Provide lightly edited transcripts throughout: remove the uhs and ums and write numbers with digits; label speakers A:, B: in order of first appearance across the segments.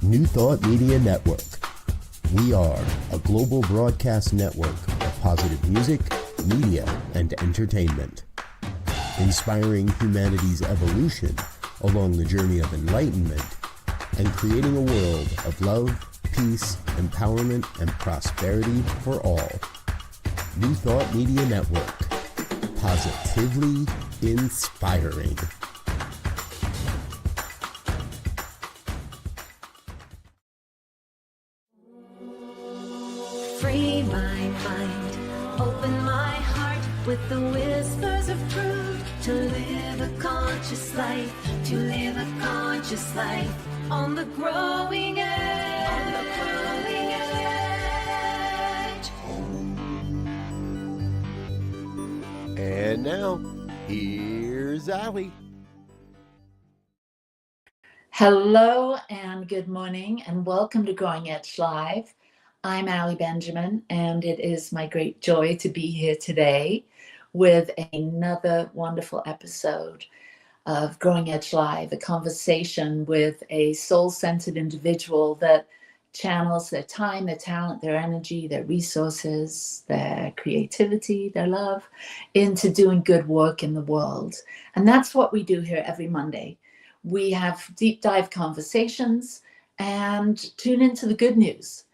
A: New Thought Media Network. We are a global broadcast network of positive music, media, and entertainment, inspiring humanity's evolution along the journey of enlightenment and creating a world of love, peace, empowerment, and prosperity for all. New Thought Media Network. Positively inspiring.
B: Free my mind, open my heart with the whispers of truth, to live a conscious life, to live a conscious life on the growing edge, on the growing edge.
A: And now, here's Allie.
C: Hello and good morning and welcome to Growing Edge Live. I'm Allie Benjamin, and it is my great joy to be here today with another wonderful episode of Growing Edge Live, a conversation with a soul-centered individual that channels their time, their talent, their energy, their resources, their creativity, their love into doing good work in the world. And that's what we do here every Monday. We have deep dive conversations and tune into the good news.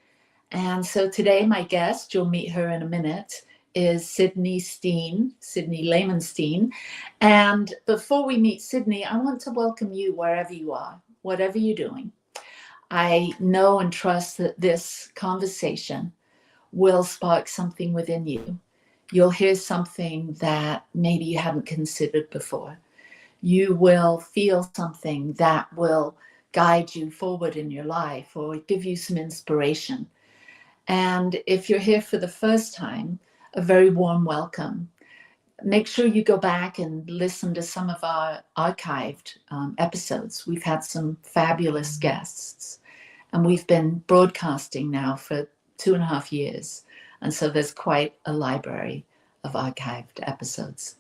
C: And so today, my guest, you'll meet her in a minute, is Sydney Lehman Steen. And before we meet Sydney, I want to welcome you wherever you are, whatever you're doing. I know and trust that this conversation will spark something within you. You'll hear something that maybe you hadn't considered before. You will feel something that will guide you forward in your life or give you some inspiration. And if you're here for the first time, a very warm welcome. Make sure you go back and listen to some of our archived episodes. We've had some fabulous guests, and we've been broadcasting now for 2.5 years. And so there's quite a library of archived episodes.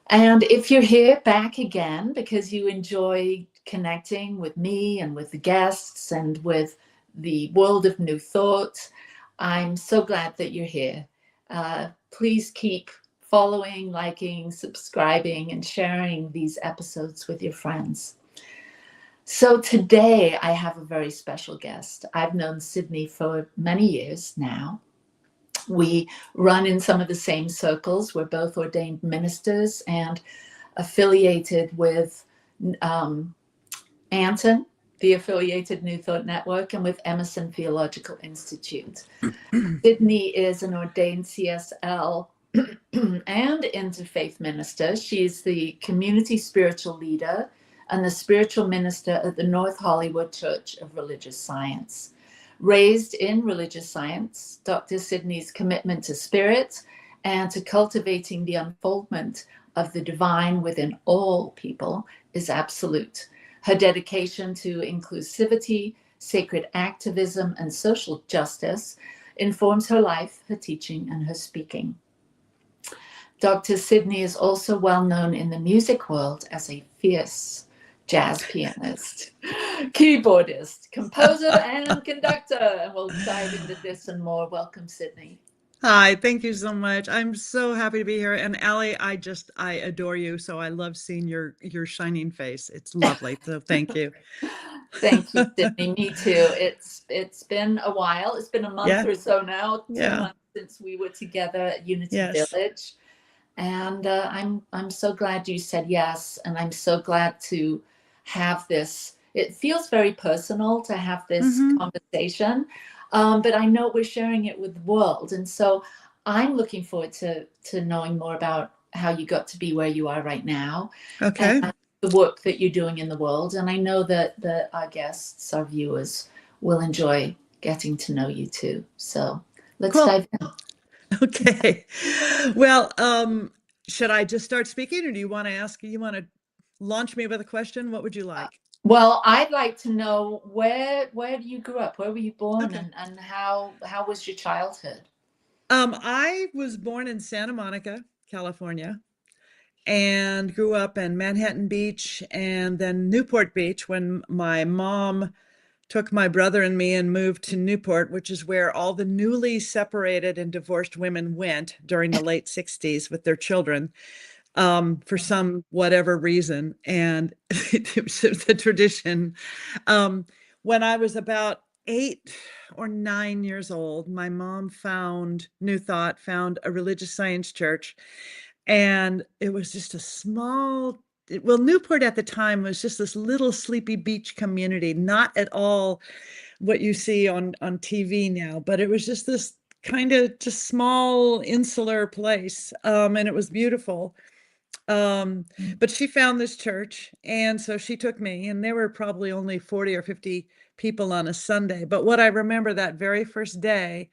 C: And if you're here back again because you enjoy connecting with me and with the guests and with the world of New Thought, I'm so glad that you're here. Please keep following, liking, subscribing, and sharing these episodes with your friends. So today I have a very special guest. I've known Sydney for many years now. We run in some of the same circles. We're both ordained ministers and affiliated with Anton, the affiliated New Thought Network, and with Emerson Theological Institute. Sydney is an ordained CSL and interfaith minister. She's the community spiritual leader and the spiritual minister at the North Hollywood Church of Religious Science. Raised in religious science, Dr. Sydney's commitment to spirit and to cultivating the unfoldment of the divine within all people is absolute. Her dedication to inclusivity, sacred activism, and social justice informs her life, her teaching, and her speaking. Dr. Sydney is also well known in the music world as a fierce jazz pianist, keyboardist, composer, and conductor. And we'll dive into this and more. Welcome, Sydney.
D: Hi, thank you so much. I'm so happy to be here. And Allie, I adore you. So I love seeing your shining face. It's lovely. So thank you.
C: Thank you, Sydney. Me too. It's been a while. It's been a month or so now, 2 months since we were together at Unity Village. And I'm so glad you said yes. And I'm so glad to have this. It feels very personal to have this conversation. But I know we're sharing it with the world. And so I'm looking forward to knowing more about how you got to be where you are right now.
D: Okay.
C: And the work that you're doing in the world. And I know that our guests, our viewers, will enjoy getting to know you too. So let's dive in.
D: Okay. Well, should I just start speaking, or do you want to launch me with a question? What would you like?
C: Well, I'd like to know where you grew up, where were you born, and how was your childhood?
D: I was born in Santa Monica, California, and grew up in Manhattan Beach and then Newport Beach when my mom took my brother and me and moved to Newport, which is where all the newly separated and divorced women went during the late 60s with their children, for some whatever reason. And it was the tradition. When I was about 8 or 9 years old, my mom found New Thought, found a religious science church. And it was just a small, well, Newport at the time was just this little sleepy beach community, not at all what you see on TV now, but it was just this kind of just small insular place. And it was beautiful. But she found this church, and so she took me, and there were probably only 40 or 50 people on a Sunday. But what I remember that very first day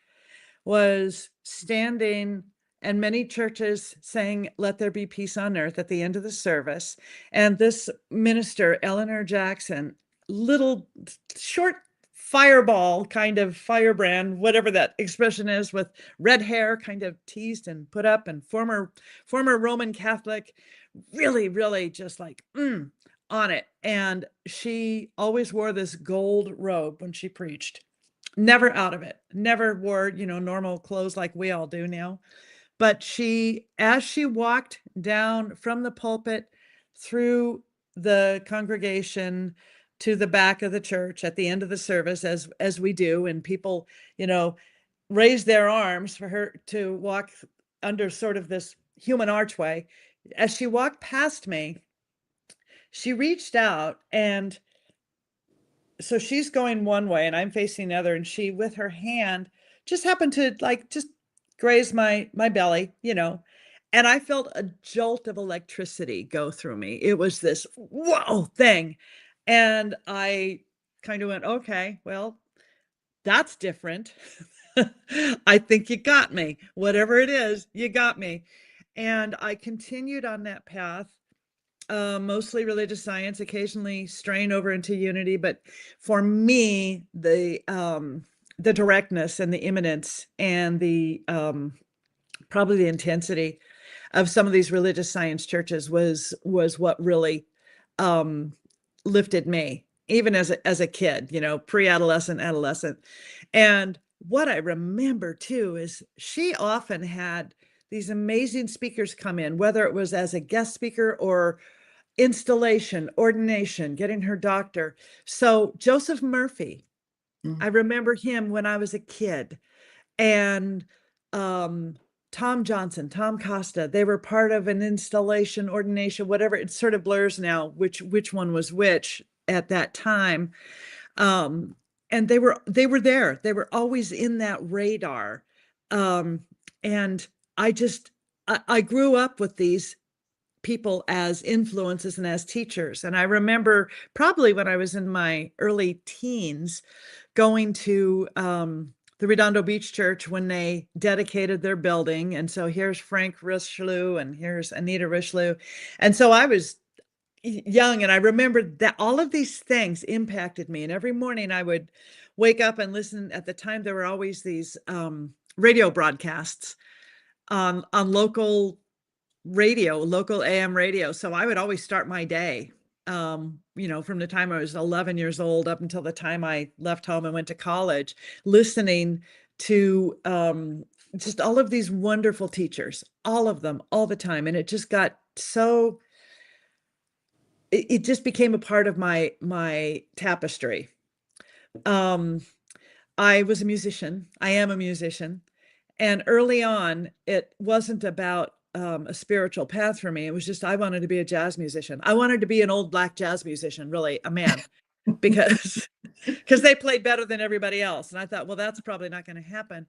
D: was standing and many churches saying, "Let there be peace on earth" at the end of the service. And this minister, Eleanor Jackson, little short fireball, kind of firebrand, whatever that expression is, with red hair, kind of teased and put up, and former Roman Catholic, really, really just like on it. And she always wore this gold robe when she preached. Never out of it. Never wore, normal clothes like we all do now. But as she walked down from the pulpit through the congregation to the back of the church at the end of the service, as we do, and people, raise their arms for her to walk under sort of this human archway. As she walked past me, she reached out, and so she's going one way and I'm facing the other, and she, with her hand, just happened to just graze my belly, and I felt a jolt of electricity go through me. It was this whoa thing. And I kind of went, okay, well, that's different. I think you got me. Whatever it is, you got me. And I continued on that path, mostly religious science, occasionally straying over into unity. But for me, the directness and the imminence and the probably the intensity of some of these religious science churches was what really lifted me, even as a kid, pre-adolescent, adolescent. And what I remember too is she often had these amazing speakers come in, whether it was as a guest speaker or installation, ordination, getting her doctor. So Joseph Murphy, I remember him when I was a kid, and Tom Johnson, Tom Costa, they were part of an installation, ordination, whatever. It sort of blurs now which one was which at that time. And they were there. They were always in that radar. And I grew up with these people as influences and as teachers. And I remember probably when I was in my early teens going to the Redondo Beach Church when they dedicated their building. And so here's Frank Richelieu and here's Anita Richelieu. And so I was young, and I remembered that all of these things impacted me. And every morning I would wake up and listen. At the time, there were always these radio broadcasts on local radio, local AM radio. So I would always start my day, from the time I was 11 years old up until the time I left home and went to college, listening to just all of these wonderful teachers, all of them, all the time. And it just got so, it just became a part of my tapestry. I was a musician. I am a musician. And early on, it wasn't about a spiritual path for me. It was just, I wanted to be a jazz musician. I wanted to be an old black jazz musician, really, a man, because they played better than everybody else. And I thought, well, that's probably not going to happen.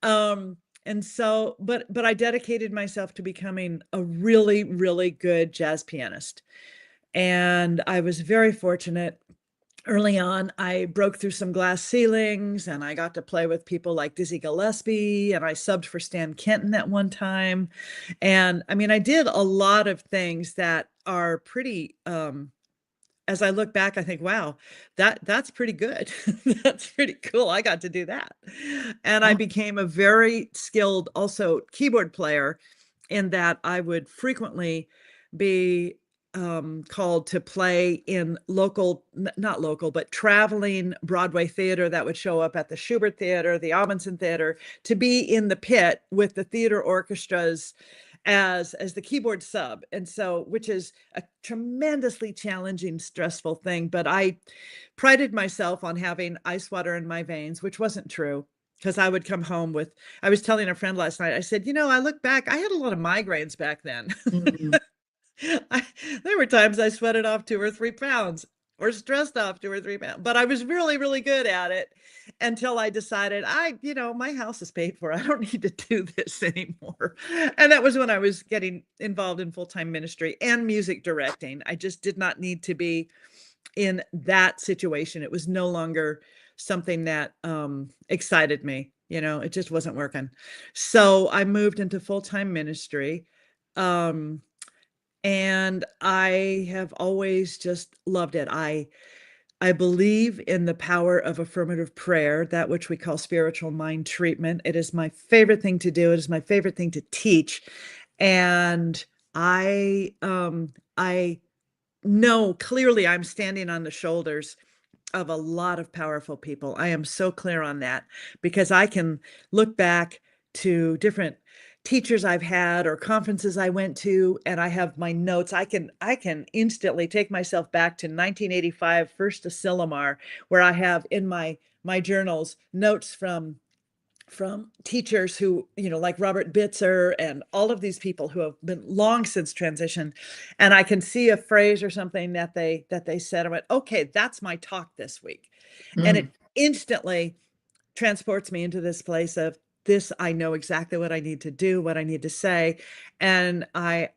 D: And so, but I dedicated myself to becoming a really, really good jazz pianist. And I was very fortunate. Early on, I broke through some glass ceilings, and I got to play with people like Dizzy Gillespie, and I subbed for Stan Kenton at one time. And I mean, I did a lot of things that are pretty, as I look back, I think, wow, that's pretty good. That's pretty cool. I got to do that. And I became a very skilled also keyboard player, in that I would frequently be called to play in local, not local, but traveling Broadway theater that would show up at the Schubert Theater, the Amundsen Theater, to be in the pit with the theater orchestras as the keyboard sub. And so, which is a tremendously challenging, stressful thing. But I prided myself on having ice water in my veins, which wasn't true. Because I would come home with, I was telling a friend last night, I said, I look back, I had a lot of migraines back then.
C: Mhm.
D: There were times I sweated off 2 or 3 pounds or stressed off 2 or 3 pounds, but I was really, really good at it until I decided my house is paid for. I don't need to do this anymore. And that was when I was getting involved in full-time ministry and music directing. I just did not need to be in that situation. It was no longer something that excited me. It just wasn't working. So I moved into full-time ministry. And I have always just loved it. I believe in the power of affirmative prayer, that which we call spiritual mind treatment. It is my favorite thing to do. It is my favorite thing to teach. And I know clearly I'm standing on the shoulders of a lot of powerful people. I am so clear on that because I can look back to different teachers I've had or conferences I went to, and I have my notes. I can instantly take myself back to 1985, first to Silomar, where I have in my journals notes from teachers who, like Robert Bitzer and all of these people who have been long since transitioned. And I can see a phrase or something that they said. I went, okay, that's my talk this week. And it instantly transports me into this place of this. I know exactly what I need to do, what I need to say. And I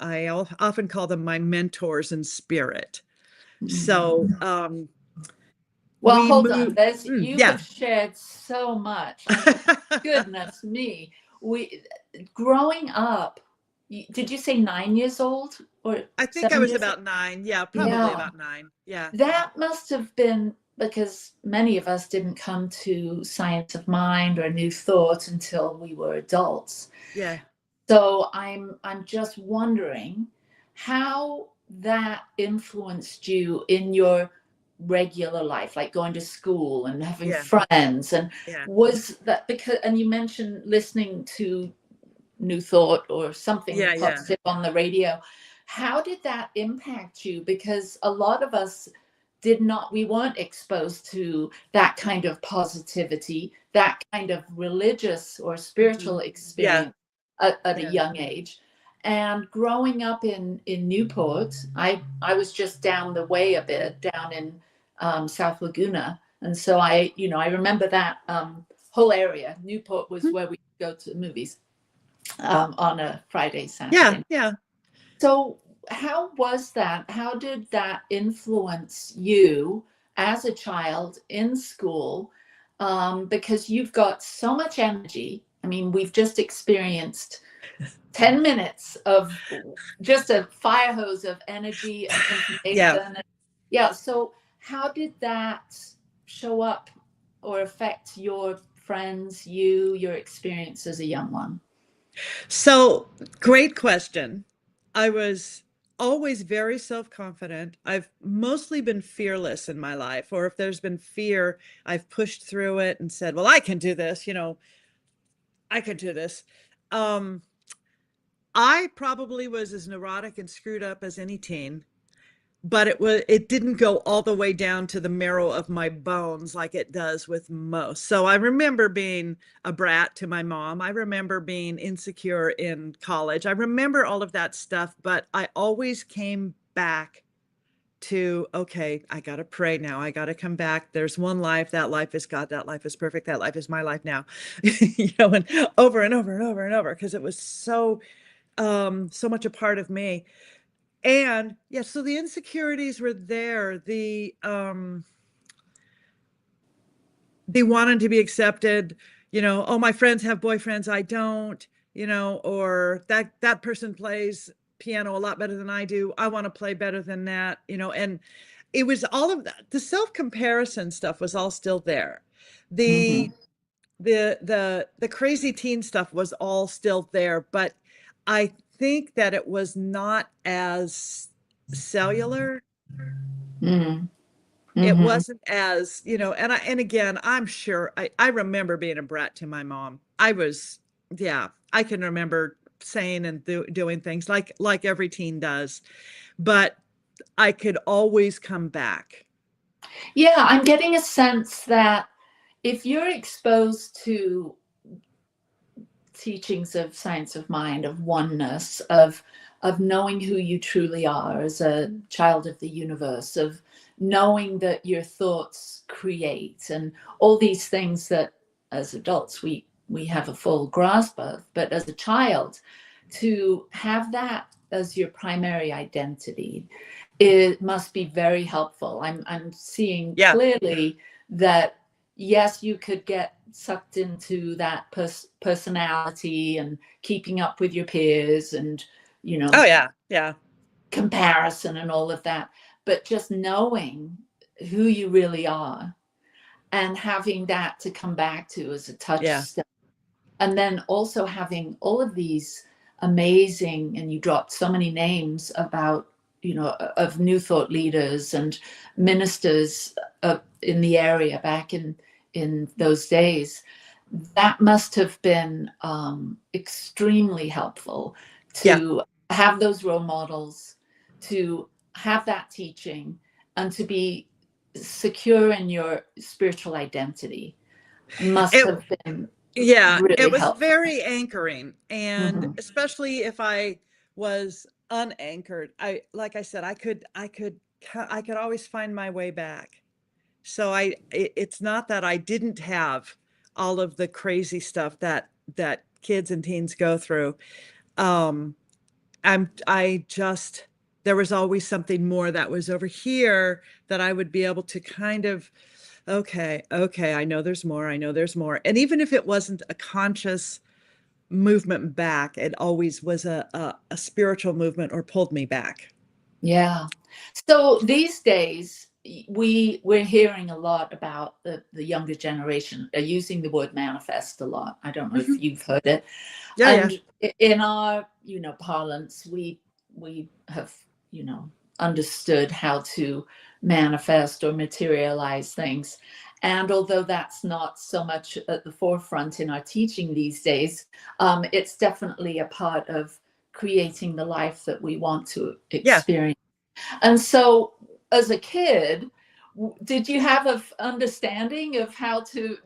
D: often call them my mentors in spirit. So,
C: well,
D: we
C: hold on.
D: moved-
C: You
D: yeah.
C: have shared so much. I mean, goodness me. Growing up, did you say 9 years old or
D: I think I
C: 7
D: was
C: years
D: about 9. Yeah, probably
C: Yeah.
D: about 9. Yeah.
C: That must have been because many of us didn't come to science of mind or new thought until we were adults.
D: Yeah.
C: So I'm just wondering how that influenced you in your regular life, like going to school and having
D: Yeah.
C: friends. And
D: Yeah.
C: was that because, and you mentioned listening to New Thought or something
D: Yeah, yeah.
C: positive on the radio. How did that impact you? Because a lot of us we weren't exposed to that kind of positivity, that kind of religious or spiritual experience at a
D: Yeah.
C: young age. And growing up in Newport, I was just down the way a bit, down in South Laguna. And so I remember that whole area. Newport was where we go to the movies on a Friday, Saturday.
D: Yeah.
C: So how was that? How did that influence you as a child in school? Because you've got so much energy. I mean, we've just experienced 10 minutes of just a fire hose of energy and information. Yeah. So how did that show up or affect your friends, your experience as a young one?
D: So, great question. I was always very self-confident. I've mostly been fearless in my life, or if there's been fear, I've pushed through it and said, well, I can do this, I can do this. I probably was as neurotic and screwed up as any teen, but it didn't go all the way down to the marrow of my bones like it does with most. So I remember being a brat to my mom. I remember being insecure in college. I remember all of that stuff, but I always came back to, okay, I got to pray now. I got to come back. There's one life. That life is God. That life is perfect. That life is my life now. And over and over and over and over, because it was so much a part of me. And yeah, so the insecurities were there. The wanting to be accepted, oh, my friends have boyfriends, I don't, or that person plays piano a lot better than I do. I want to play better than that, and it was all of that. The self-comparison stuff was all still there. The crazy teen stuff was all still there, but I think that it was not as cellular.
C: Mm.
D: It
C: Mhm.
D: wasn't as, and again, I'm sure I remember being a brat to my mom. I can remember saying and doing things like every teen does, but I could always come back.
C: Yeah, I'm getting a sense that if you're exposed to teachings of science of mind, of oneness, of knowing who you truly are as a child of the universe, of knowing that your thoughts create, and all these things that as adults we have a full grasp of, but as a child, to have that as your primary identity, it must be very helpful. I'm seeing
D: Yeah.
C: clearly that yes, you could get sucked into that personality and keeping up with your peers and,
D: Oh yeah. Yeah.
C: comparison and all of that. But just knowing who you really are and having that to come back to as a
D: Yeah.
C: touchstone. And then also having all of these amazing, and you dropped so many names about, of New Thought leaders and ministers in the area back in those days. That must have been extremely helpful to have those role models, to have that teaching, and to be secure in your spiritual identity. Must
D: It,
C: have been
D: yeah,
C: really
D: it was
C: helpful.
D: very anchoring. And
C: Mhm.
D: especially if I was unanchored, like I said, I could always find my way back. So it's not that I didn't have all of the crazy stuff that kids and teens go through. Um, there was always something more that was over here that I would be able to kind of, okay, I know there's more. I know there's more. And even if it wasn't a conscious movement back, it always was a spiritual movement or pulled me back.
C: Yeah. So these days, we're hearing a lot about the younger generation using the word manifest a lot. I don't know if you've heard it.
D: Yeah, yeah.
C: And in our, parlance, we have, understood how to manifest or materialize things. And although that's not so much at the forefront in our teaching these days, it's definitely a part of creating the life that we want to experience. And so as a kid, did you have an understanding of how to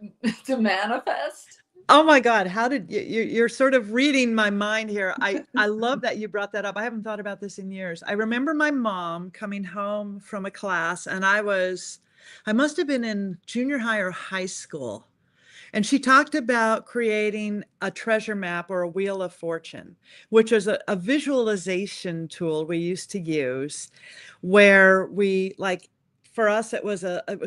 C: manifest?
D: Oh my God, how did you're sort of reading my mind here. I love that you brought that up. I haven't thought about this in years. I remember my mom coming home from a class, and I must have been in junior high or high school. And she talked about creating a treasure map or a wheel of fortune, which was a visualization tool we used to use, where for us it was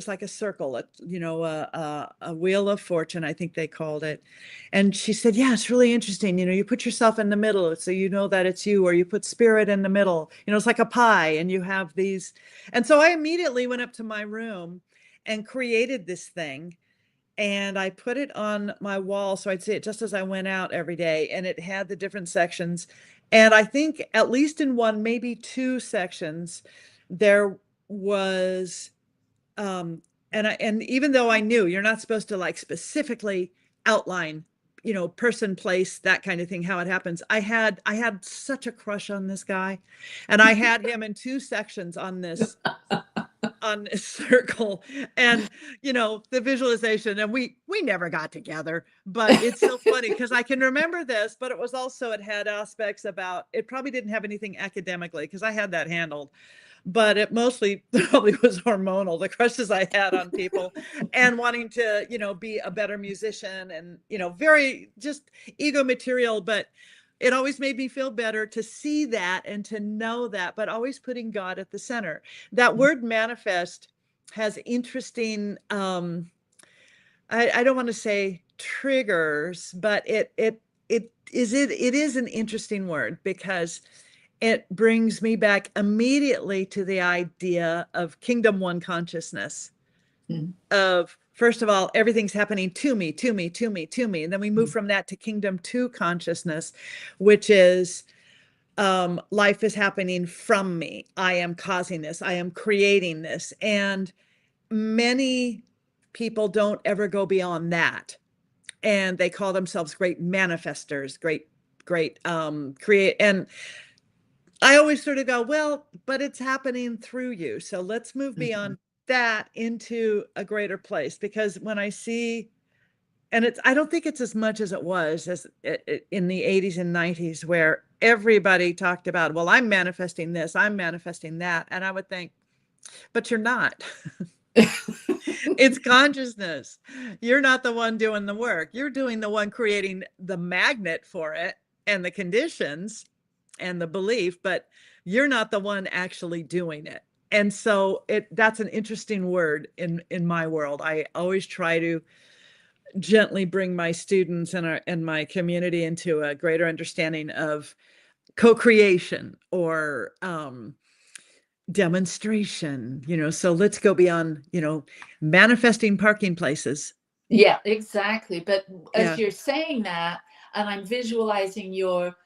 D: like a circle, a wheel of fortune, I think they called it. And she said, yeah, it's really interesting. You put yourself in the middle so you know that it's you, or you put spirit in the middle. It's like a pie, and you have these. And so I immediately went up to my room and created this thing. And I put it on my wall so I'd see it just as I went out every day. And it had the different sections. And I think at least in one, maybe two sections, there was, and even though I knew you're not supposed to like specifically outline, person, place, that kind of thing, how it happens. I had such a crush on this guy, and I had him in two sections on this circle, and the visualization, and we never got together, but it's so funny because I can remember this, but it had aspects about, it probably didn't have anything academically because I had that handled, but it mostly probably was hormonal, the crushes I had on people and wanting to be a better musician, and very just ego material, but it always made me feel better to see that and to know that, but always putting God at the center. That word manifest has interesting, I don't want to say triggers, but it is an interesting word because it brings me back immediately to the idea of kingdom one consciousness. Of, first of all, everything's happening to me. And then we move from that to kingdom two consciousness, which is life is happening from me. I am causing this. I am creating this. And many people don't ever go beyond that. And they call themselves great manifestors, great create. And I always sort of go, well, but it's happening through you. So let's move beyond that into a greater place. Because when I see, and I don't think it's as much as it was as in the 80s and 90s, where everybody talked about, well, I'm manifesting this, I'm manifesting that. And I would think, but you're not. It's consciousness. You're not the one doing the work. You're doing the one creating the magnet for it and the conditions and the belief, but you're not the one actually doing it. And so that's an interesting word in my world. I always try to gently bring my students and my community into a greater understanding of co-creation or demonstration, so let's go beyond, manifesting parking places.
C: Yeah, exactly. But as
D: Yeah.
C: you're saying that, and I'm visualizing your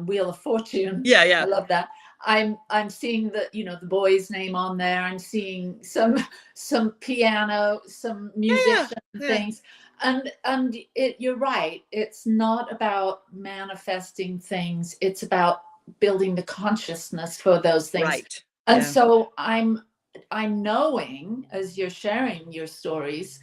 C: Wheel of Fortune.
D: Yeah.
C: I love that. I'm seeing the boy's name on there. I'm seeing some piano, some musician things. And you're right. It's not about manifesting things. It's about building the consciousness for those things.
D: Right.
C: And so I'm knowing, as you're sharing your stories,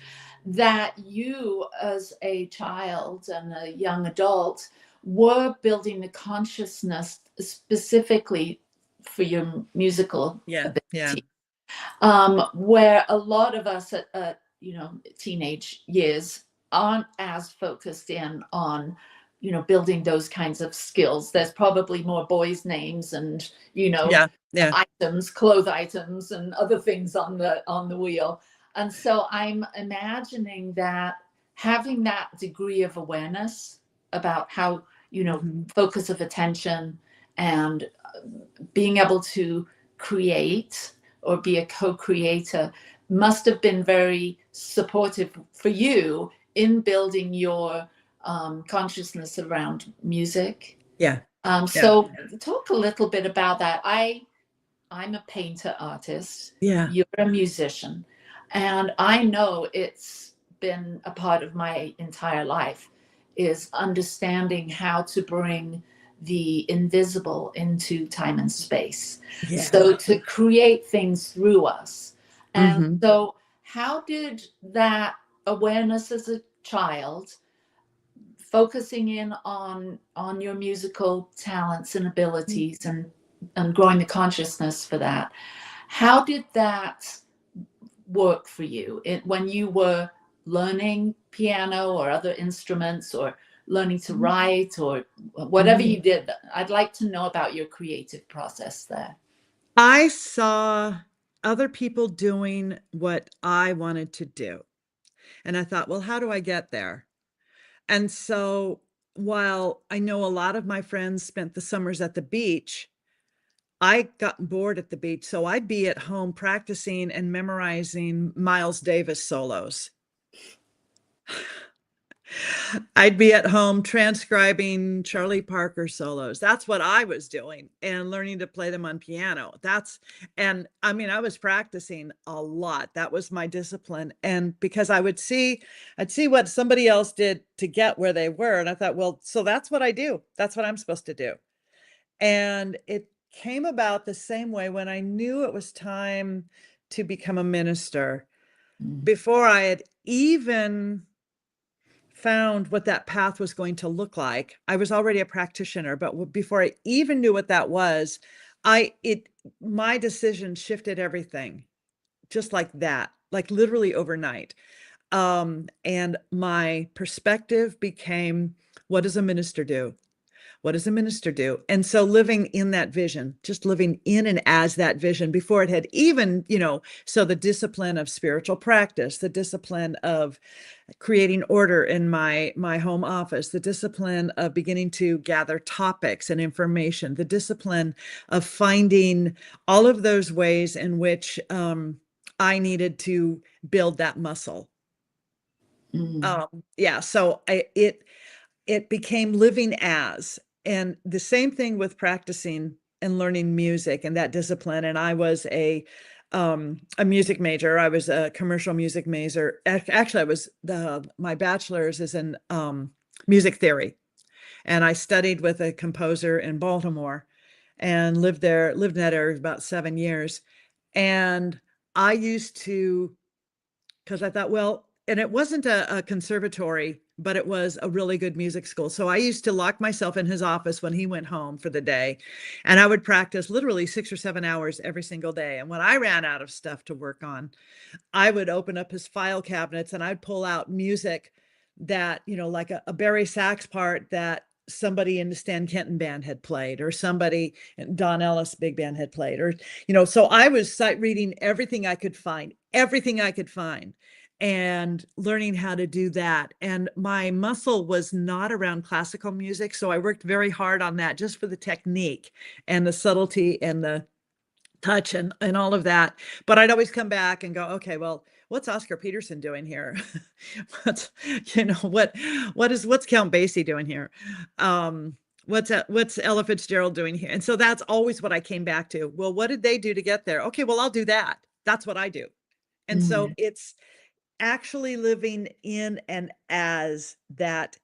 C: that you as a child and a young adult were building the consciousness specifically for your musical ability. Where a lot of us at teenage years aren't as focused in on building those kinds of skills. There's probably more boys' names and items, clothes items, and other things on the wheel. And so I'm imagining that having that degree of awareness about how focus of attention and being able to create or be a co-creator must have been very supportive for you in building your consciousness around music. So talk a little bit about that. I'm a painter artist. You're a musician. And I know it's been a part of my entire life, is understanding how to bring the invisible into time and space. So to create things through us. And so how did that awareness as a child, focusing in on your musical talents and abilities and growing the consciousness for that, how did that work for you when you were learning piano or other instruments or learning to write or whatever you did? I'd like to know about your creative process there.
D: I saw other people doing what I wanted to do. And I thought, well, how do I get there? And so while I know a lot of my friends spent the summers at the beach, I got bored at the beach. So I'd be at home practicing and memorizing Miles Davis solos. I'd be at home transcribing Charlie Parker solos. That's what I was doing, and learning to play them on piano. I was practicing a lot. That was my discipline. And because I'd see what somebody else did to get where they were. And I thought, well, so that's what I do. That's what I'm supposed to do. And it came about the same way when I knew it was time to become a minister. Before I had even found what that path was going to look like, I was already a practitioner, but before I even knew what that was, my decision shifted everything, just like that, like literally overnight. And my perspective became, what does a minister do? What does a minister do? And so living in that vision, just living in and as that vision before it had even, so the discipline of spiritual practice, the discipline of creating order in my home office, the discipline of beginning to gather topics and information, the discipline of finding all of those ways in which I needed to build that muscle. So it became living as. and the same thing with practicing and learning music and that discipline. And I was a music major. I was a commercial music major. Actually, I was my bachelor's is in music theory, and I studied with a composer in Baltimore, and lived in that area about 7 years. And I used to, because I thought, well, and it wasn't a conservatory, but it was a really good music school. So I used to lock myself in his office when he went home for the day, and I would practice literally 6 or 7 hours every single day. And when I ran out of stuff to work on, I would open up his file cabinets and I'd pull out music that, like a Barry Sachs part that somebody in the Stan Kenton band had played, or somebody in Don Ellis big band had played, or, so I was sight reading everything I could find, and learning how to do that. And my muscle was not around classical music. So I worked very hard on that, just for the technique and the subtlety and the touch and all of that. But I'd always come back and go, okay, well, what's Oscar Peterson doing here? what's Count Basie doing here? What's Ella Fitzgerald doing here? And so that's always what I came back to. Well, what did they do to get there? Okay, well, I'll do that. That's what I do. And so it's actually living in and as that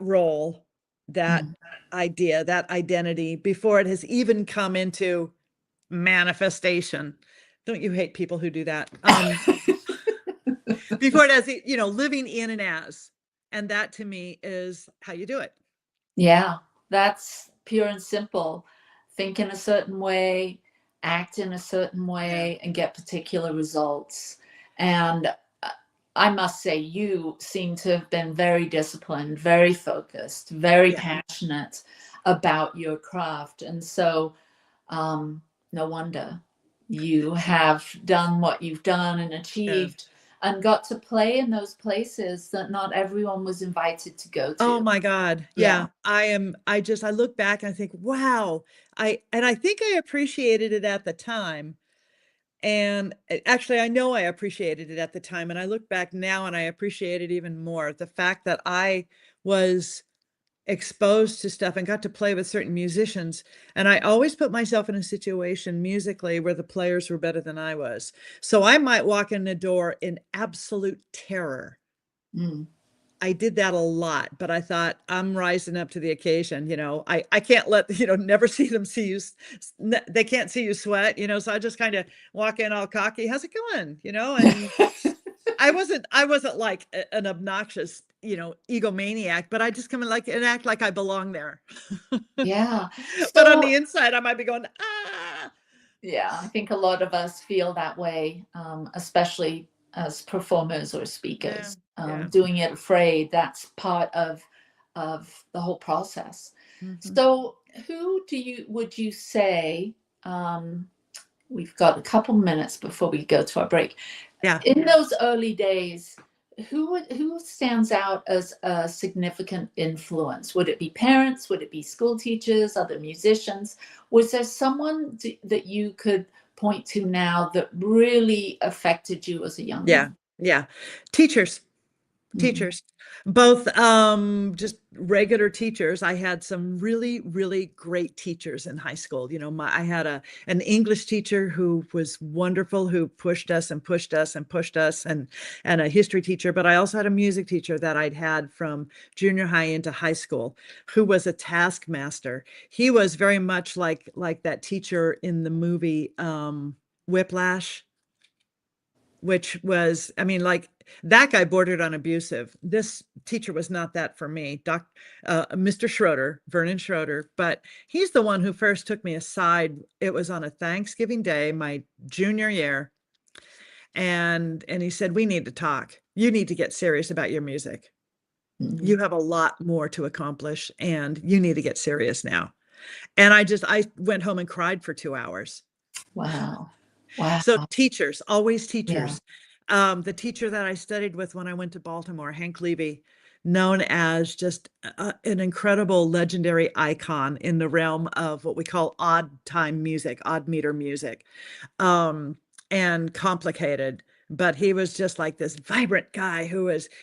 D: role, that idea, that identity, before it has even come into manifestation. Don't you hate people who do that? Before it has, living in and as. And that to me is how you do it.
C: Yeah, that's pure and simple. Think in a certain way, act in a certain way, and get particular results. And I must say, you seem to have been very disciplined, very focused, very passionate about your craft. And so no wonder you have done what you've done and achieved and got to play in those places that not everyone was invited to go to.
D: Oh my God. Yeah. I look back and I think, wow. I think I appreciated it at the time. And actually, I know I appreciated it at the time. And I look back now and I appreciate it even more. The fact that I was exposed to stuff and got to play with certain musicians. And I always put myself in a situation musically where the players were better than I was. So I might walk in the door in absolute terror. I did that a lot, but I thought, I'm rising up to the occasion. I can't let, never see them see you. They can't see you sweat, so I just kind of walk in all cocky. How's it going? And I wasn't like an obnoxious, egomaniac, but I just come in and act like I belong there.
C: Yeah.
D: But on the inside, I might be going, ah.
C: Yeah, I think a lot of us feel that way, especially as performers or speakers. Doing it afraid, that's part of the whole process. So who would you say, we've got a couple minutes before we go to our break. In those early days, who stands out as a significant influence? Would it be parents? Would it be school teachers, other musicians? Was there someone that you could point to now that really affected you as a young man?
D: Yeah. Teachers, both just regular teachers. I had some really, really great teachers in high school. I had an English teacher who was wonderful, who pushed us and pushed us and pushed us, and a history teacher. But I also had a music teacher that I'd had from junior high into high school, who was a taskmaster. He was very much like that teacher in the movie Whiplash, which was, that guy bordered on abusive. This teacher was not that for me, Mr. Schroeder, Vernon Schroeder, but he's the one who first took me aside. It was on a Thanksgiving Day, my junior year. And he said, we need to talk. You need to get serious about your music. You have a lot more to accomplish and you need to get serious now. And I went home and cried for 2 hours.
C: Wow.
D: So teachers, always teachers. The teacher that I studied with when I went to Baltimore, Hank Levy, known as just an incredible legendary icon in the realm of what we call odd time music, odd meter music, and complicated, but he was just like this vibrant guy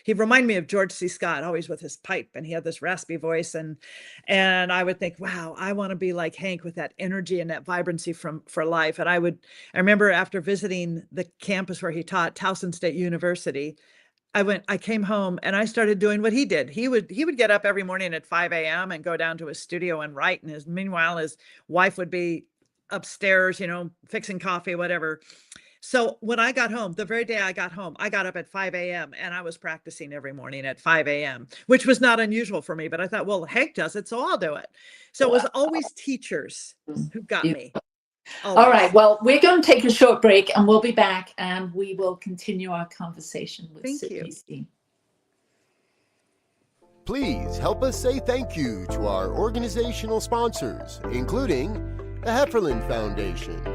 D: he reminded me of George C. Scott, always with his pipe, and he had this raspy voice, and I would think, wow, I want to be like Hank with that energy and that vibrancy for life. And I remember after visiting the campus where he taught, Towson State University, I came home and I started doing what he did. He would get up every morning at 5 a.m. and go down to his studio and write. And meanwhile, his wife would be upstairs, fixing coffee, whatever. So when I got home, the very day I got home, I got up at 5 a.m. and I was practicing every morning at 5 a.m., which was not unusual for me. But I thought, well, Hank does it, so I'll do it. So it was always teachers who got me. Always.
C: All right. Well, we're going to take a short break and we'll be back and we will continue our conversation with Shirley Steen.
A: Please help us say thank you to our organizational sponsors, including the Hefferland Foundation,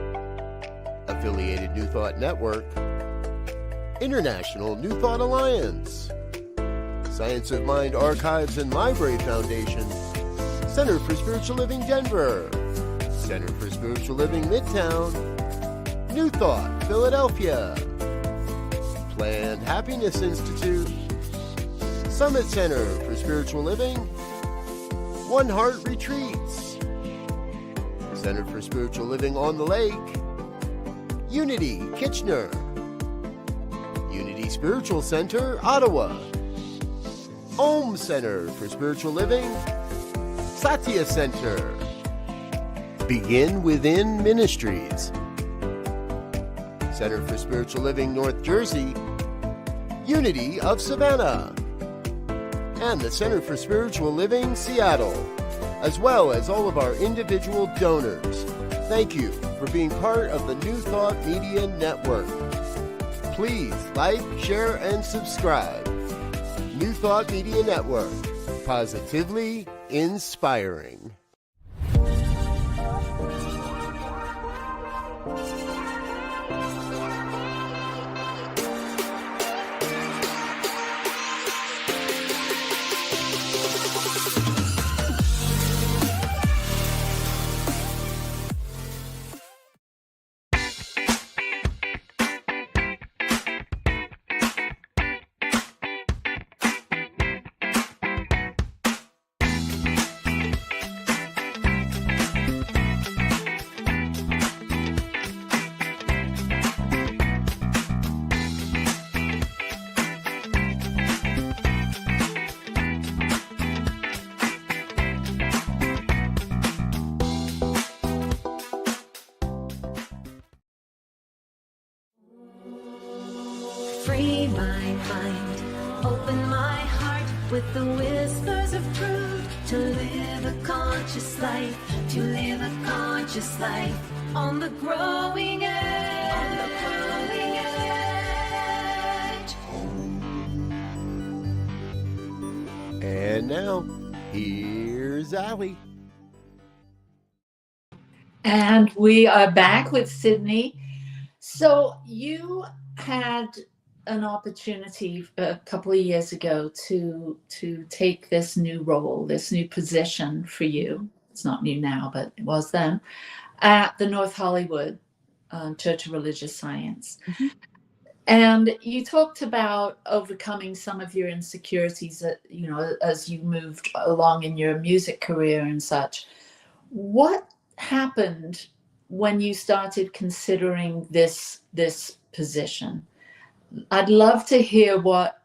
A: Affiliated New Thought Network, International New Thought Alliance, Science of Mind Archives and Library Foundation, Center for Spiritual Living Denver, Center for Spiritual Living Midtown, New Thought Philadelphia, Planned Happiness Institute, Summit Center for Spiritual Living, One Heart Retreats, Center for Spiritual Living on the Lake, Unity Kitchener, Unity Spiritual Center Ottawa, Om Center for Spiritual Living, Satya Center, Begin Within Ministries, Center for Spiritual Living North Jersey, Unity of Savannah, and the Center for Spiritual Living Seattle, as well as all of our individual donors. Thank you for being part of the New Thought Media Network. Please like, share, and subscribe. New Thought Media Network, positively inspiring.
B: Free my mind, open my heart with the whispers of truth. To live a conscious life, to live a conscious life on the growing edge. On the growing edge.
A: And now, here's Allie.
C: And we are back with Sydney. So you had an opportunity a couple of years ago to take this new role, this new position for you. It's not new now, but it was then, at the North Hollywood Church of Religious Science. Mm-hmm. And you talked about overcoming some of your insecurities that, as you moved along in your music career and such. What happened when you started considering this position? I'd love to hear what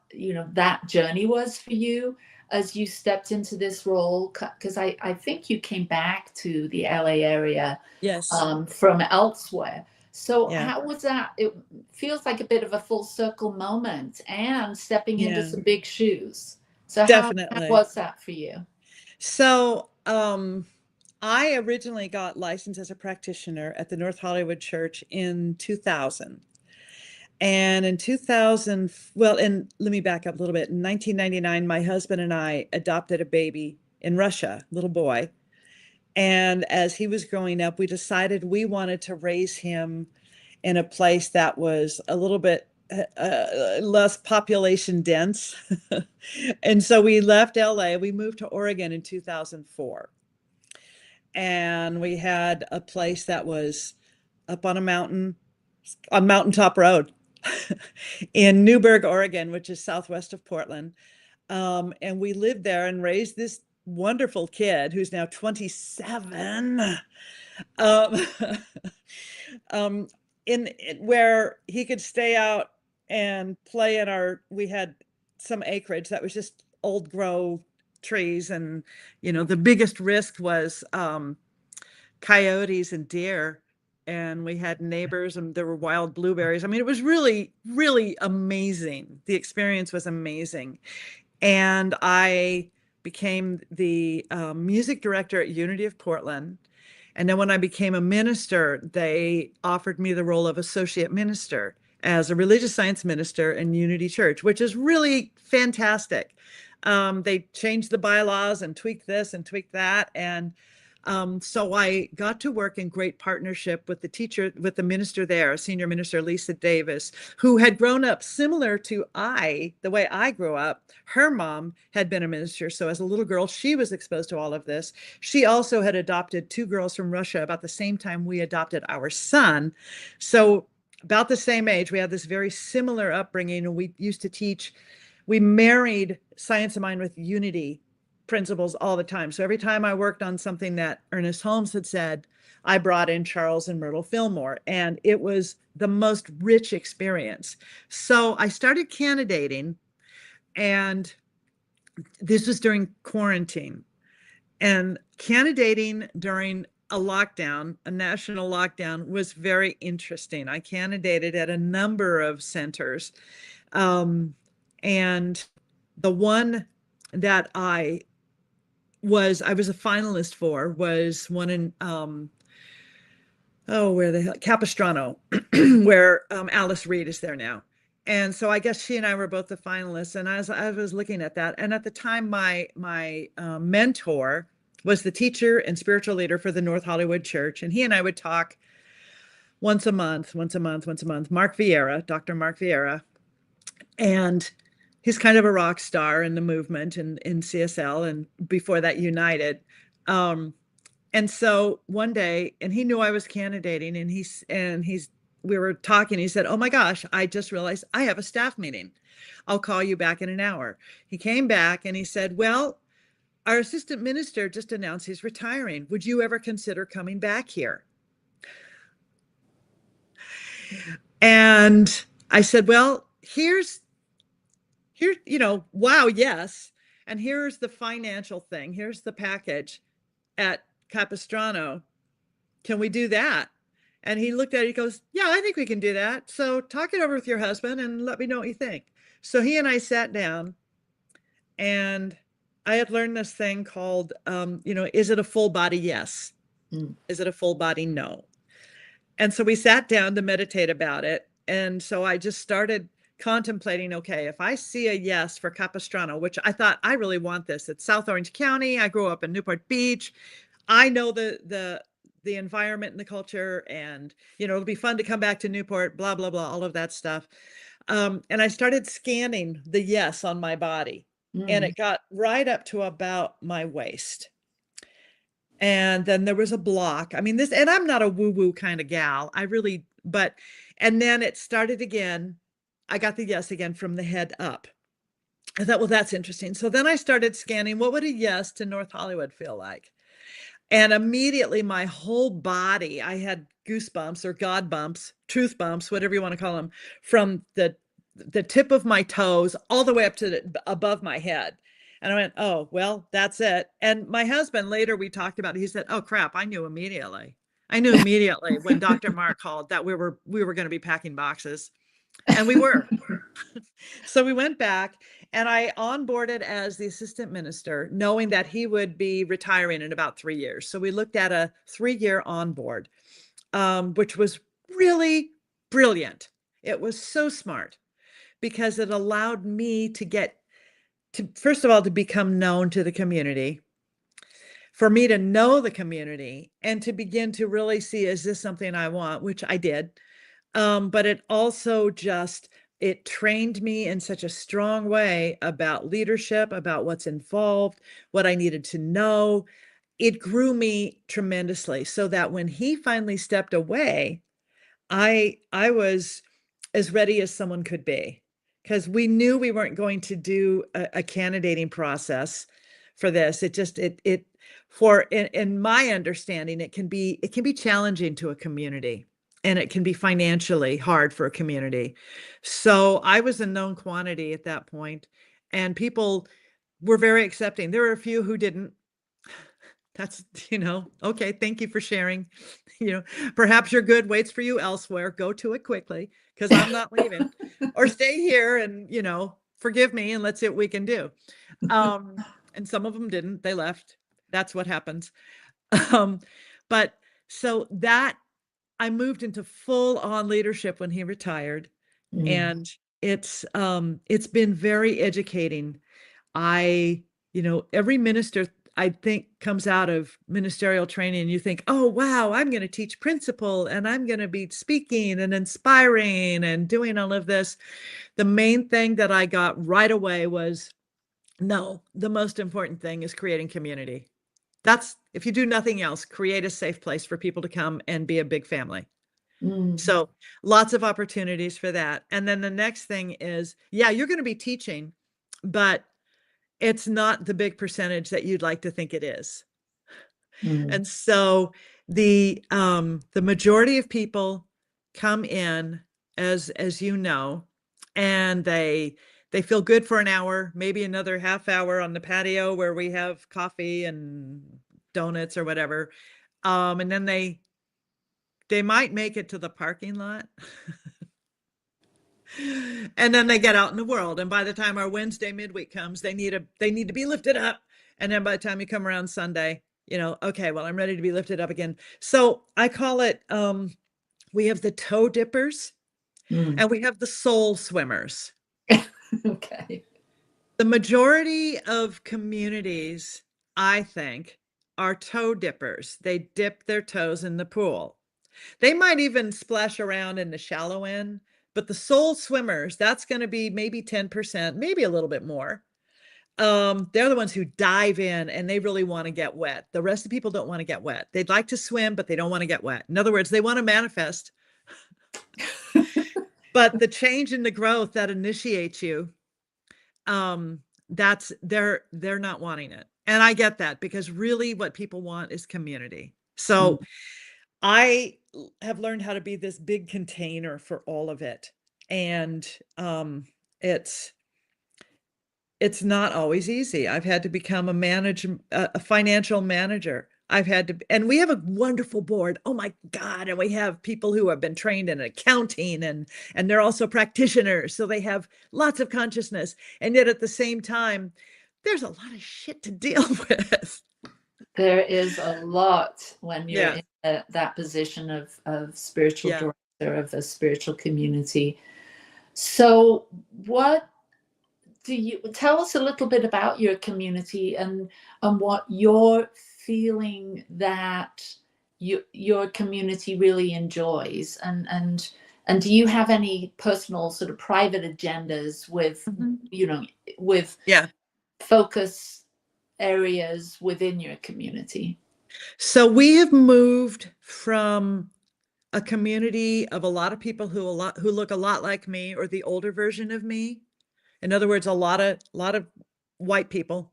C: that journey was for you as you stepped into this role, because I think you came back to the LA area,
D: yes,
C: from elsewhere. So
D: yeah.
C: How was that? It feels like a bit of a full circle moment and stepping into some big shoes. So
D: definitely.
C: How was that for you?
D: So I originally got licensed as a practitioner at the North Hollywood Church in 2000. And in 2000, and let me back up a little bit. In 1999, my husband and I adopted a baby in Russia, little boy. And as he was growing up, we decided we wanted to raise him in a place that was a little bit less population dense. And so we left LA, we moved to Oregon in 2004. And we had a place that was up on a mountain, on Mountaintop Road. in Newberg, Oregon, which is southwest of Portland. And we lived there and raised this wonderful kid who's now 27. Um, um, in where he could stay out and play in we had some acreage that was just old grow trees. And, the biggest risk was coyotes and deer. And we had neighbors and there were wild blueberries. I mean, it was really, really amazing. The experience was amazing. And I became the music director at Unity of Portland. And then when I became a minister, they offered me the role of associate minister as a religious science minister in Unity Church, which is really fantastic. They changed the bylaws and tweaked this and tweaked that. And so I got to work in great partnership with the minister there, senior minister Lisa Davis, who had grown up similar to the way I grew up. Her mom had been a minister. So as a little girl, she was exposed to all of this. She also had adopted 2 girls from Russia about the same time we adopted our son. So about the same age, we had this very similar upbringing. And we married Science of Mind with Unity principles all the time. So every time I worked on something that Ernest Holmes had said, I brought in Charles and Myrtle Fillmore, and it was the most rich experience. So I started candidating, and this was during quarantine. And candidating during a national lockdown, was very interesting. I candidated at a number of centers. And the one that I was a finalist for was one in where the hell, Capistrano, where Alice Reed is there now. And so I guess she and I were both the finalists. And as I was looking at that, and at the time my mentor was the teacher and spiritual leader for the North Hollywood Church, and he and I would talk once a month, Mark Vieira, Dr. Mark Vieira. And he's kind of a rock star in the movement in CSL, and before that United. And so one day, and he knew I was candidating, and we were talking, he said, oh my gosh, I just realized I have a staff meeting. I'll call you back in an hour. He came back and he said, well, our assistant minister just announced he's retiring. Would you ever consider coming back here? And I said, well, here's, wow, yes. And here's the financial thing. Here's the package at Capistrano. Can we do that? And he looked at it, he goes, yeah, I think we can do that. So talk it over with your husband and let me know what you think. So he and I sat down, and I had learned this thing called, is it a full body yes? Is it a full body no? And so we sat down to meditate about it. And so I just started contemplating, okay, if I see a yes for Capistrano, which I thought, I really want this. It's South Orange County. I grew up in Newport Beach. I know the environment and the culture, and, it'll be fun to come back to Newport, blah, blah, blah, all of that stuff. And I started scanning the yes on my body, and it got right up to about my waist. And then there was a block. I mean, and I'm not a woo-woo kind of gal. And then it started again. I got the yes again from the head up. I thought, well, that's interesting. So then I started scanning, what would a yes to North Hollywood feel like? And immediately my whole body, I had goosebumps or God bumps, truth bumps, whatever you want to call them, from the tip of my toes all the way up to above my head. And I went, oh, well, that's it. And my husband, later we talked about it. He said, oh, crap, I knew immediately when Dr. Mark called that we were going to be packing boxes. And we were. So we went back, and I onboarded as the assistant minister, knowing that he would be retiring in about 3 years. So we looked at a 3-year onboard, which was really brilliant. It was so smart because it allowed me to first of all, to become known to the community, for me to know the community, and to begin to really see, is this something I want, which I did. But it also it trained me in such a strong way about leadership, about what's involved, what I needed to know. It grew me tremendously, so that when he finally stepped away, I was as ready as someone could be, because we knew we weren't going to do a candidating process for this. It just in my understanding, it can be challenging to a community, and it can be financially hard for a community. So I was a known quantity at that point, and people were very accepting. There were a few who didn't. That's, okay, thank you for sharing. Perhaps your good waits for you elsewhere. Go to it quickly, because I'm not leaving. Or stay here and, forgive me and let's see what we can do. And some of them didn't. They left. That's what happens. But so that I moved into full on leadership when he retired. And it's been very educating. Every minister, I think, comes out of ministerial training and you think, oh, wow, I'm going to teach principle and I'm going to be speaking and inspiring and doing all of this. The main thing that I got right away was, no, the most important thing is creating community. That's, if you do nothing else, create a safe place for people to come and be a big family. So lots of opportunities for that. And then the next thing is, yeah, you're going to be teaching, but it's not the big percentage that you'd like to think it is. And so the majority of people come in, as and they feel good for an hour, maybe another half hour on the patio where we have coffee and donuts or whatever. And then they might make it to the parking lot. And then they get out in the world. And by the time our Wednesday midweek comes, they need to be lifted up. And then by the time you come around Sunday, okay, well, I'm ready to be lifted up again. So I call it, we have the toe dippers and we have the soul swimmers.
C: Okay.
D: The majority of communities, I think, are toe dippers. They dip their toes in the pool. They might even splash around in the shallow end, but the soul swimmers, that's going to be maybe 10%, maybe a little bit more. They're the ones who dive in and they really want to get wet. The rest of the people don't want to get wet. They'd like to swim, but they don't want to get wet. In other words, they want to manifest. But the change and the growth that initiates you, that's they're not wanting it. And I get that, because really what people want is community. So I have learned how to be this big container for all of it. And it's not always easy. I've had to become a financial manager. I've had to, and we have a wonderful board. Oh my God. And we have people who have been trained in accounting and they're also practitioners. So they have lots of consciousness. And yet at the same time, there's a lot of shit to deal with.
C: There is a lot when you're in that position of spiritual director of a spiritual community. So what do you tell us a little bit about your community and what you're feeling that your community really enjoys, and do you have any personal sort of private agendas with with focus areas within your community?
D: So we have moved from a community of a lot of people who look a lot like me, or the older version of me. In other words, a lot of white people,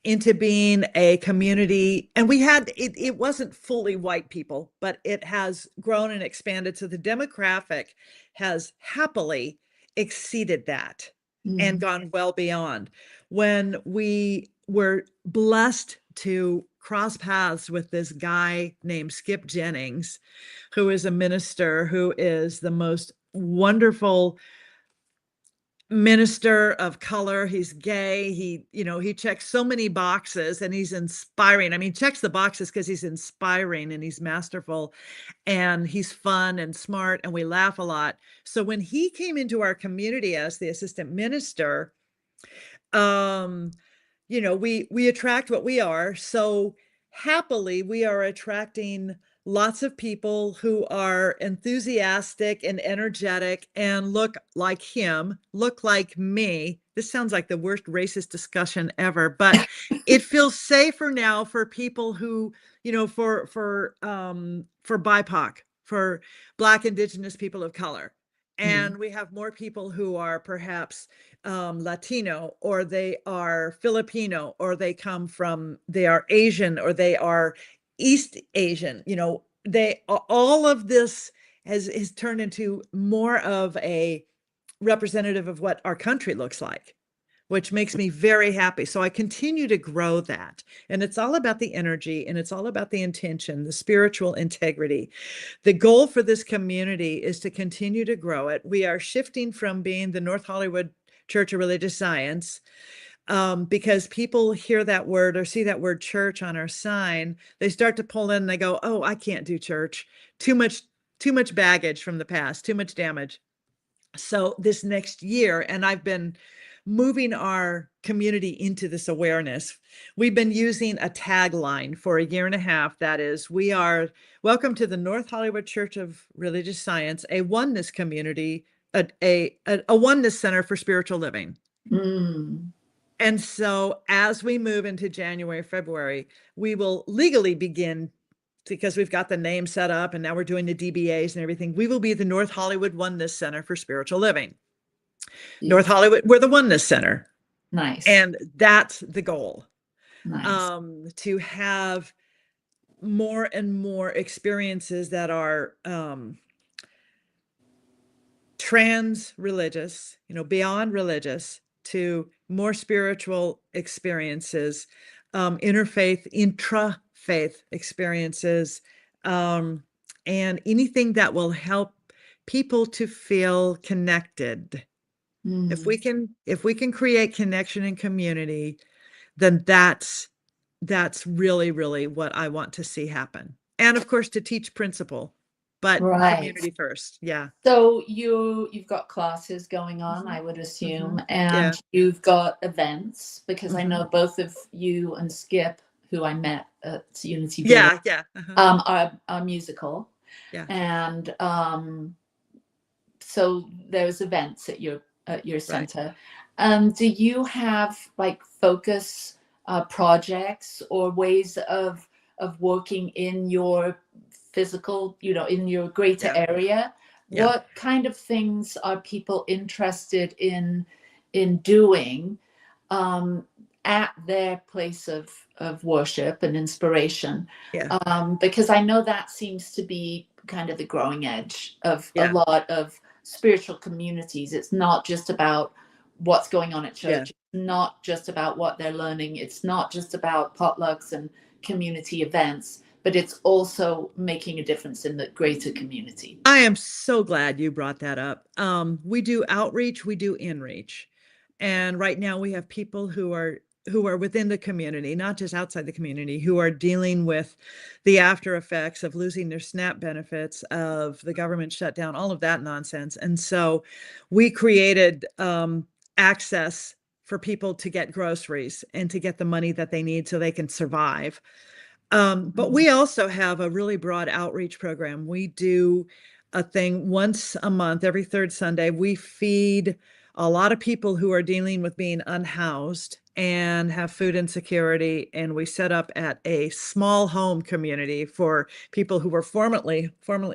D: into being a community. And we had, it wasn't fully white people, but it has grown and expanded. So the demographic has happily exceeded that and gone well beyond. When we were blessed to cross paths with this guy named Skip Jennings, who is a minister, who is the most wonderful minister of color. He's gay. He checks so many boxes and he's inspiring. I mean, checks the boxes because he's inspiring and he's masterful and he's fun and smart and we laugh a lot. So when he came into our community as the assistant minister, we attract what we are. So happily, we are attracting lots of people who are enthusiastic and energetic and look like him, look like me. This sounds like the worst racist discussion ever, but it feels safer now for people who, for BIPOC, for Black, Indigenous people of color. And we have more people who are perhaps Latino, or they are Filipino, or they are Asian, or they are East Asian. All of this has turned into more of a representative of what our country looks like, which makes me very happy. So I continue to grow that. And it's all about the energy, and it's all about the intention, the spiritual integrity. The goal for this community is to continue to grow it. We are shifting from being the North Hollywood Church of Religious Science, because people hear that word or see that word church on our sign. They start to pull in and they go, oh, I can't do church. Too much baggage from the past, too much damage. So this next year, and I've been moving our community into this awareness. We've been using a tagline for a year and a half. That is, we are welcome to the North Hollywood Church of Religious Science, a oneness community, a oneness center for spiritual living. And so as we move into January, February, we will legally begin, because we've got the name set up and now we're doing the DBAs and everything. We will be the North Hollywood Oneness Center for Spiritual Living. Yeah. North Hollywood, we're the Oneness Center.
C: Nice.
D: And that's the goal.
C: Nice.
D: To have more and more experiences that are trans-religious, beyond religious, to more spiritual experiences, interfaith, intrafaith experiences, and anything that will help people to feel connected. If we can create connection and community, then that's really, really what I want to see happen. And of course, to teach principle, but community first. Yeah.
C: So you've got classes going on, I would assume, and you've got events, because I know both of you and Skip, who I met at Unity, are musical. Yeah. And so there's events at your center. Do you have like focus projects or ways of working in your physical, in your greater area? What kind of things are people interested in doing at their place of worship and inspiration? Because I know that seems to be kind of the growing edge of a lot of spiritual communities. It's not just about what's going on at church. It's not just about what they're learning. It's not just about potlucks and community events, but it's also making a difference in the greater community.
D: I am so glad you brought that up. We do outreach, we do inreach. And right now we have people who are within the community, not just outside the community, who are dealing with the after effects of losing their SNAP benefits, of the government shutdown, all of that nonsense. And so we created access for people to get groceries and to get the money that they need so they can survive. But we also have a really broad outreach program. We do a thing once a month, every third Sunday. We feed a lot of people who are dealing with being unhoused and have food insecurity. And we set up at a small home community for people who were formerly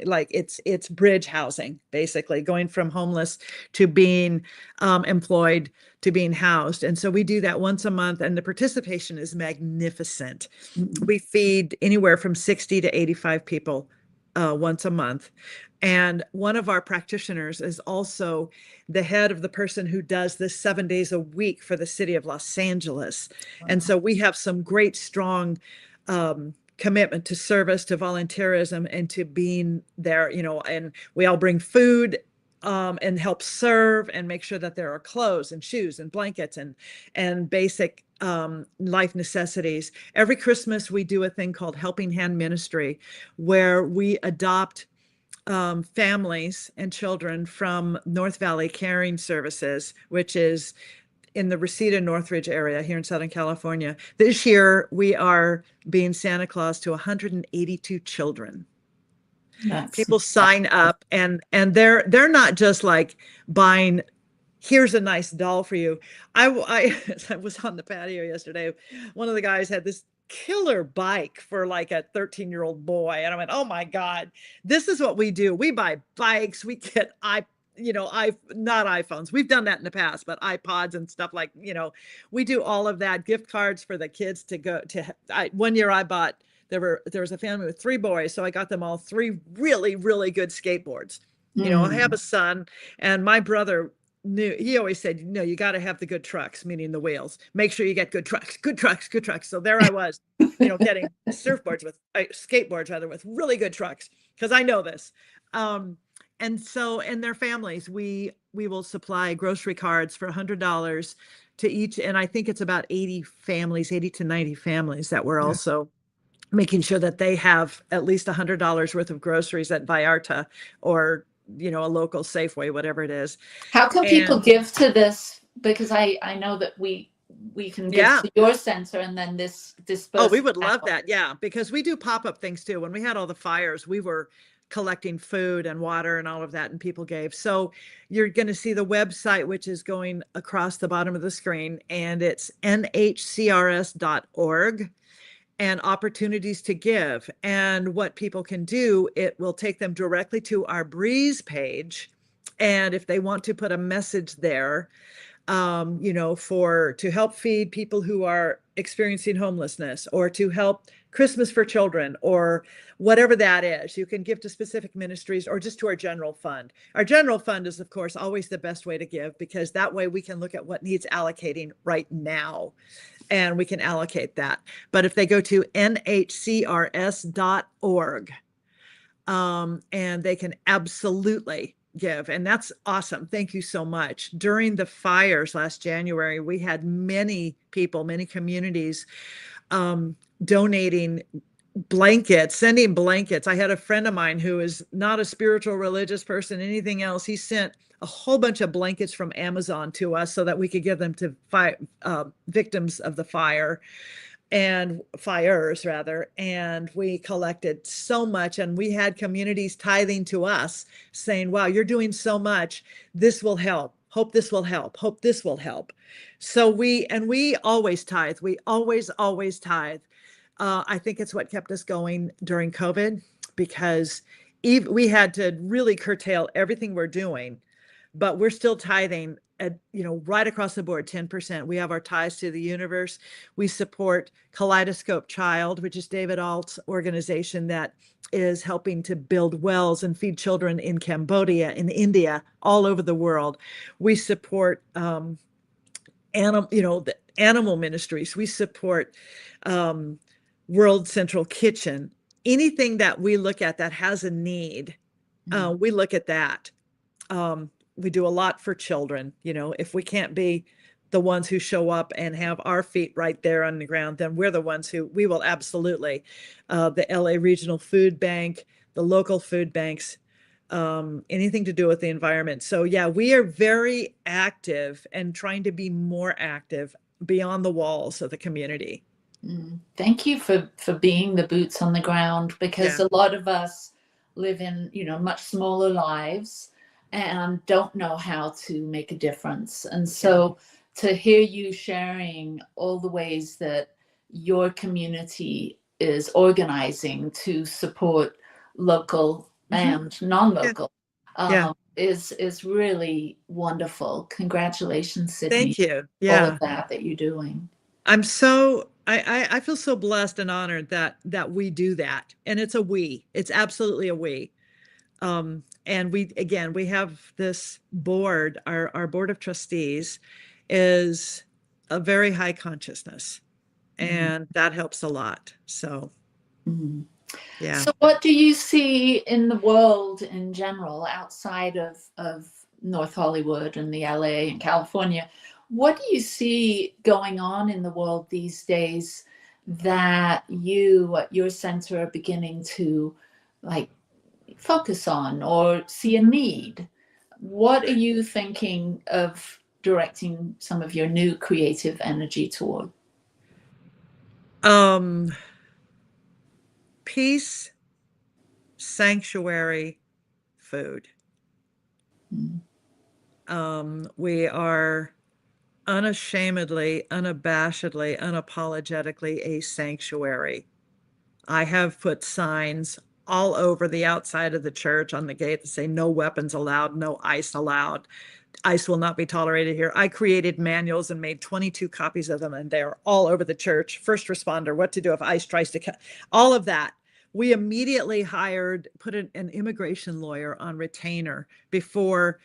D: like it's bridge housing, basically going from homeless to being employed to being housed. And so we do that once a month, and the participation is magnificent. We feed anywhere from 60 to 85 people once a month. And one of our practitioners is also the head of the person who does this 7 days a week for the city of Los Angeles. Wow. And so we have some great, strong commitment to service, to volunteerism, and to being there, and we all bring food and help serve and make sure that there are clothes and shoes and blankets and basic life necessities. Every Christmas, we do a thing called Helping Hand Ministry, where we adopt families and children from North Valley Caring Services, which is in the Reseda Northridge area here in Southern California. This year, we are being Santa Claus to 182 children. People sign up, and they're not just like buying, here's a nice doll for you. I was on the patio yesterday. One of the guys had this killer bike for like a 13-year-old boy. And I went, oh my God, this is what we do. We buy bikes, we get not iPhones. We've done that in the past, but iPods and stuff like, we do all of that. Gift cards for the kids to go to. One year I bought, there was a family with 3 boys, so I got them all 3 really, really good skateboards. I have a son, and my brother he always said, you got to have the good trucks, meaning the wheels. Make sure you get good trucks, good trucks, good trucks. So there I was, getting skateboards rather, with really good trucks, because I know this. And so, and their families, we will supply grocery cards for $100 to each. And I think it's about 80 to 90 families that we're also making sure that they have at least $100 worth of groceries at Vallarta or, a local Safeway, whatever it is.
C: How can people give to this? Because I know that we can give to your center, and then this
D: Oh, we would love that. Yeah. Because we do pop-up things too. When we had all the fires, we were collecting food and water and all of that, and people gave. So you're going to see the website, which is going across the bottom of the screen, and it's nhcrs.org, and opportunities to give. And what people can do, it will take them directly to our Breeze page. And if they want to put a message there, to help feed people who are experiencing homelessness, or to help Christmas for children, or whatever that is, you can give to specific ministries or just to our general fund. Our general fund is, of course, always the best way to give, because that way we can look at what needs allocating right now, and we can allocate that. But if they go to nhcrs.org, and they can absolutely give. And that's awesome. Thank you so much. During the fires last January, we had many people, many communities donating blankets, sending blankets. I had a friend of mine who is not a spiritual religious person, anything else. He sent a whole bunch of blankets from Amazon to us so that we could give them to victims of the fires rather. And we collected so much, and we had communities tithing to us saying, wow, you're doing so much. This will help. Hope this will help. Hope this will help. So we always tithe. We always tithe. I think it's what kept us going during COVID, because we had to really curtail everything we're doing, but we're still tithing at, right across the board, 10%. We have our Ties to the Universe. We support Kaleidoscope Child, which is David Alt's organization that is helping to build wells and feed children in Cambodia, in India, all over the world. We support the animal ministries. We support World Central Kitchen. Anything that we look at that has a need, we look at that. We do a lot for children. If we can't be the ones who show up and have our feet right there on the ground, then we're the ones who we will absolutely. The LA Regional Food Bank, the local food banks, anything to do with the environment. So yeah, we are very active and trying to be more active beyond the walls of the community.
C: Thank you for being the boots on the ground, because a lot of us live in, much smaller lives and don't know how to make a difference. And so to hear you sharing all the ways that your community is organizing to support local and non-local is really wonderful. Congratulations, Sydney.
D: Thank you.
C: All of that you're doing.
D: I feel so blessed and honored that we do that. And it's absolutely a we. And we have this board, our board of trustees is a very high consciousness, and that helps a lot. So, So what do you see in the world in general, outside of North Hollywood and the LA and California? What do you see going on in the world these days that you at your center are beginning to focus on or see a need? What are you thinking of directing some of your new creative energy toward? Peace, sanctuary, food. We are unashamedly, unabashedly, unapologetically a sanctuary. I have put signs all over the outside of the church on the gate that say no weapons allowed, no ice allowed. Ice will not be tolerated here. I created manuals and made 22 copies of them, and they're all over the church. First responder, what to do if ICE tries to all of that. We immediately put an immigration lawyer on retainer before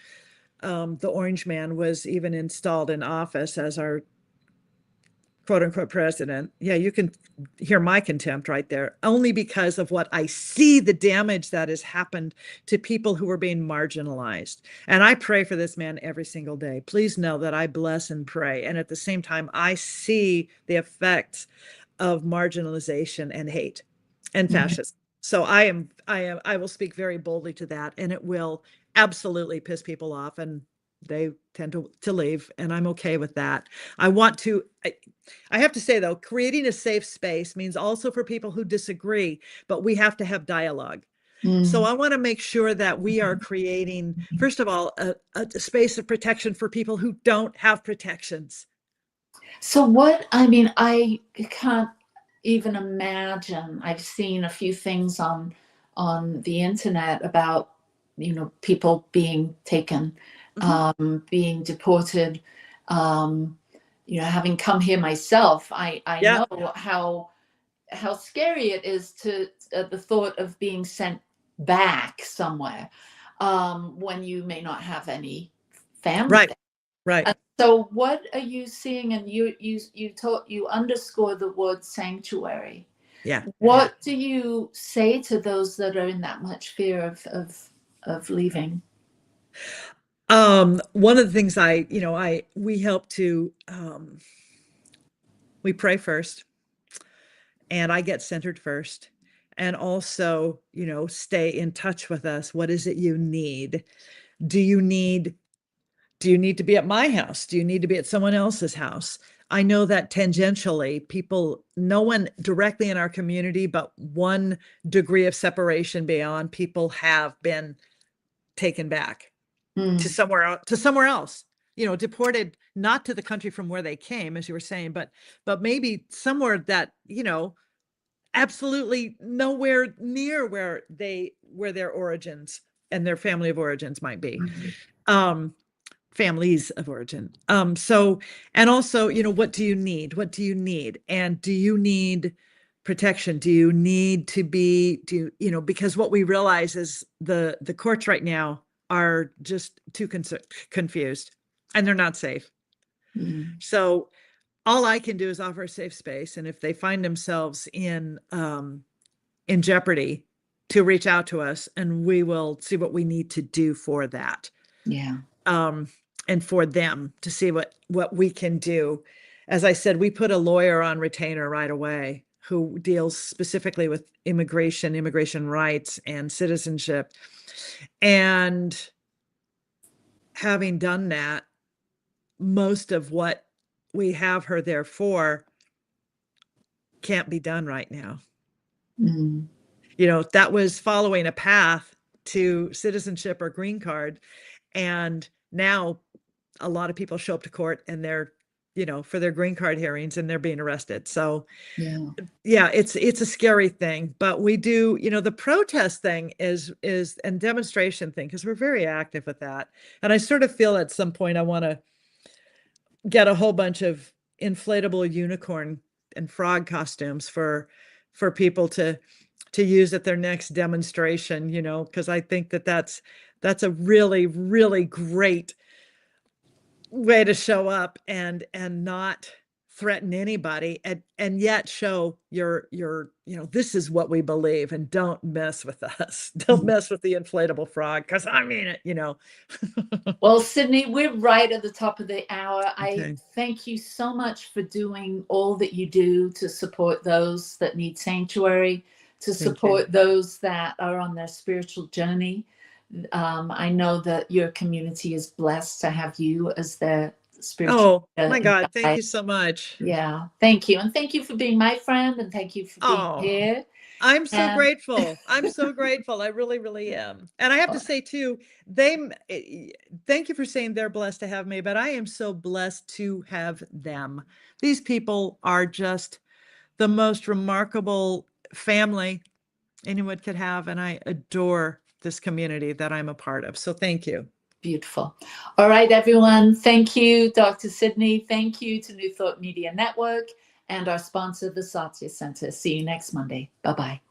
D: the Orange Man was even installed in office as our quote unquote president. Yeah, you can hear my contempt right there, only because of what I see the damage that has happened to people who are being marginalized. And I pray for this man every single day. Please know that I bless and pray. And at the same time, I see the effects of marginalization and hate and fascism. So I will speak very boldly to that, and it will absolutely piss people off, and they tend to leave, and I'm okay with that. I have to say, though, creating a safe space means also for people who disagree, but we have to have dialogue. So I want to make sure that we are creating, first of all, a space of protection for people who don't have protections.
C: So I can't even imagine. I've seen a few things on the internet about, people being taken, being deported, having come here myself, I know how scary it is to the thought of being sent back somewhere when you may not have any family.
D: Right.
C: So what are you seeing? And you underscore the word sanctuary.
D: Yeah.
C: What do you say to those that are in that much fear of leaving?
D: One of the things we help to, we pray first, and I get centered first, and also, stay in touch with us. What is it you need? Do you need to be at my house? Do you need to be at someone else's house? I know that tangentially no one directly in our community, but one degree of separation beyond, people have been taken back to somewhere else, deported, not to the country from where they came, as you were saying, but maybe somewhere that, absolutely nowhere near where their origins and their family of origins might be. Families of origin. So, and also, what do you need? What do you need? And do you need protection? Do you need to be, because what we realize is the courts right now are just too confused, and they're not safe. So all I can do is offer a safe space. And if they find themselves in jeopardy, to reach out to us, and we will see what we need to do for that.
C: Yeah.
D: And for them to see what we can do. As I said, we put a lawyer on retainer right away who deals specifically with immigration rights and citizenship. And having done that, most of what we have her there for can't be done right now. That was following a path to citizenship or green card. And now a lot of people show up to court, and they're, for their green card hearings, and they're being arrested. So yeah, it's a scary thing, but we do, the protest thing is and demonstration thing, because we're very active with that. And I sort of feel at some point I want to get a whole bunch of inflatable unicorn and frog costumes for people to use at their next demonstration, because I think that's a really, really great way to show up and not threaten anybody, and yet show your this is what we believe, and don't mess with us. Don't mess with the inflatable frog, because I mean it.
C: Well, Sydney, we're right at the top of the hour.
D: Okay.
C: I thank you so much for doing all that you do to support those that need sanctuary, to support those that are on their spiritual journey. I know that your community is blessed to have you as their spiritual.
D: Oh my God. Thank you so much.
C: Yeah. Thank you. And thank you for being my friend, and thank you for being here.
D: I'm so grateful. I'm so grateful. I really, really am. And I have to say too, thank you for saying they're blessed to have me, but I am so blessed to have them. These people are just the most remarkable family anyone could have. And I adore this community that I'm a part of. So thank you.
C: Beautiful. All right, everyone. Thank you, Dr. Sydney. Thank you to New Thought Media Network and our sponsor, the Satya Center. See you next Monday. Bye-bye.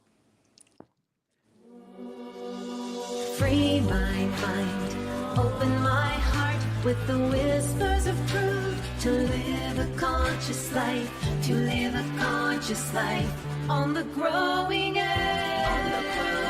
B: Free my mind, open my heart with the whispers of truth. To live a conscious life, to live a conscious life on the growing edge.